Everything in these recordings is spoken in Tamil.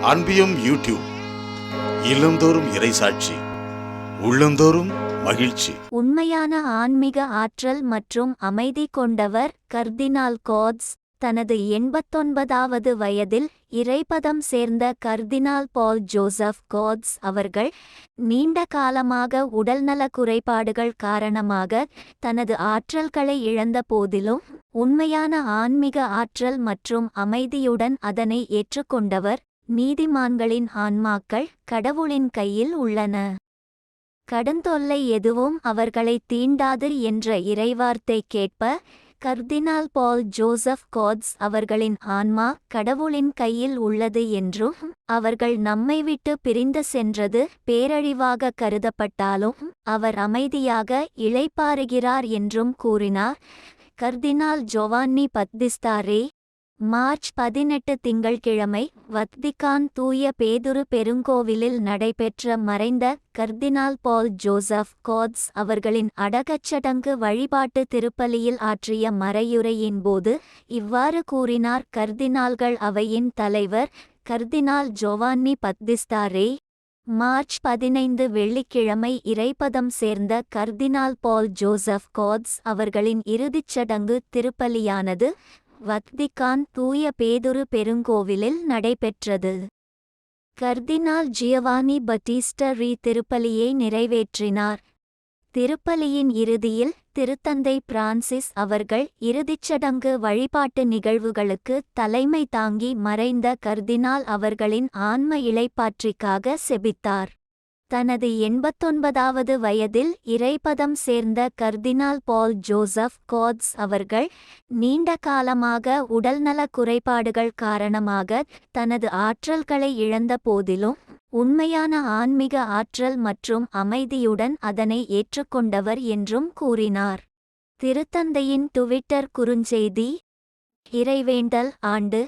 அன்பியும் யூடியூப் இல்லந்தோறும் இறைசாட்சி உள்ளந்தோறும் மகிழ்ச்சி. உண்மையான ஆன்மீக ஆற்றல் மற்றும் அமைதி கொண்டவர் கர்தினால் கோட்ஸ். தனது 89வது வயதில் இறைபதம் சேர்ந்த கர்தினால் பால் ஜோசப் கோட்ஸ் அவர்கள் நீண்ட காலமாக உடல்நல குறைபாடுகள் காரணமாக தனது ஆற்றல்களை இழந்த போதிலும் உண்மையான ஆன்மீக ஆற்றல் மற்றும் அமைதியுடன் அதனை ஏற்றுக்கொண்டவர். நீதிமான்களின் ஆன்மாக்கள் கடவுளின் கையில் உள்ளன. கடுந்தொல்லை எதுவும் அவர்களை தீண்டாது என்ற இறைவார்த்தை கேட்ப கர்தினால் பால் ஜோசப் கோட்ஸ் அவர்களின் ஆன்மா கடவுளின் கையில் உள்ளது என்றும் அவர்கள் நம்மை விட்டு பிரிந்து சென்றது பேரழிவாக கருதப்பட்டாலும் அவர் அமைதியாக இளைப்பாறுகிறார் என்றும் கூறினார். கர்தினால் ஜோவான்னி பத்திஸ்தா ரே. மார்ச் 18 திங்கள்கிழமை வத்திக்கான் தூய பேதுரு பெருங்கோவிலில் நடைபெற்ற மறைந்த கர்தினால் பால் ஜோசப் கோட்ஸ் அவர்களின் அடக்கச்சடங்கு வழிபாட்டு திருப்பலியில் ஆற்றிய மறையுரையின் போது இவ்வாறு கூறினார். கர்தினால்கள் அவையின் தலைவர் கர்தினால் ஜோவான்னி பத்திஸ்தா ரே. மார்ச் 15 வெள்ளிக்கிழமை இறைபதம் சேர்ந்த கர்தினால் பால் ஜோசப் கோட்ஸ் அவர்களின் இறுதிச்சடங்கு திருப்பலியானது வத்திக்கான் தூய பேதுரு பெருங்கோவிலில் நடைபெற்றது. கர்தினால் ஜியவானி பட்டிஸ்டா ரீ திருப்பலியை நிறைவேற்றினார். திருப்பலியின் இறுதியில் திருத்தந்தை பிரான்சிஸ் அவர்கள் இறுதிச்சடங்கு வழிபாட்டு நிகழ்வுகளுக்கு தலைமை தாங்கி மறைந்த கர்தினால் அவர்களின் ஆன்ம இளைப்பாற்றிக்காக செபித்தார். தனது 89வது வயதில் இறைபதம் சேர்ந்த கர்தினால் பால் ஜோசப் கோட்ஸ் அவர்கள் நீண்ட காலமாக உடல்நல குறைபாடுகள் காரணமாக தனது ஆற்றல்களை இழந்த போதிலும் உண்மையான ஆன்மீக ஆற்றல் மற்றும் அமைதியுடன் அதனை ஏற்றுக்கொண்டவர் என்றும் கூறினார். திருத்தந்தையின் டுவிட்டர் குறுஞ்செய்தி. இறைவேண்டல் ஆண்டு.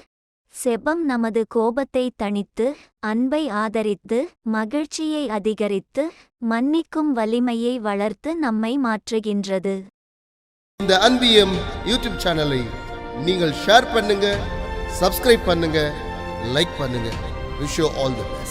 செபம் நமது கோபத்தை தணித்து அன்பை ஆதரித்து மகிழ்ச்சியை அதிகரித்து மன்னிக்கும் வலிமையை வளர்த்து நம்மை மாற்றுகின்றது. இந்த அன்பியம் யூடியூப் சேனலை நீங்கள் ஷேர் பண்ணுங்க, சப்ஸ்கிரைப் பண்ணுங்க, லைக் பண்ணுங்க. Wish you all the best.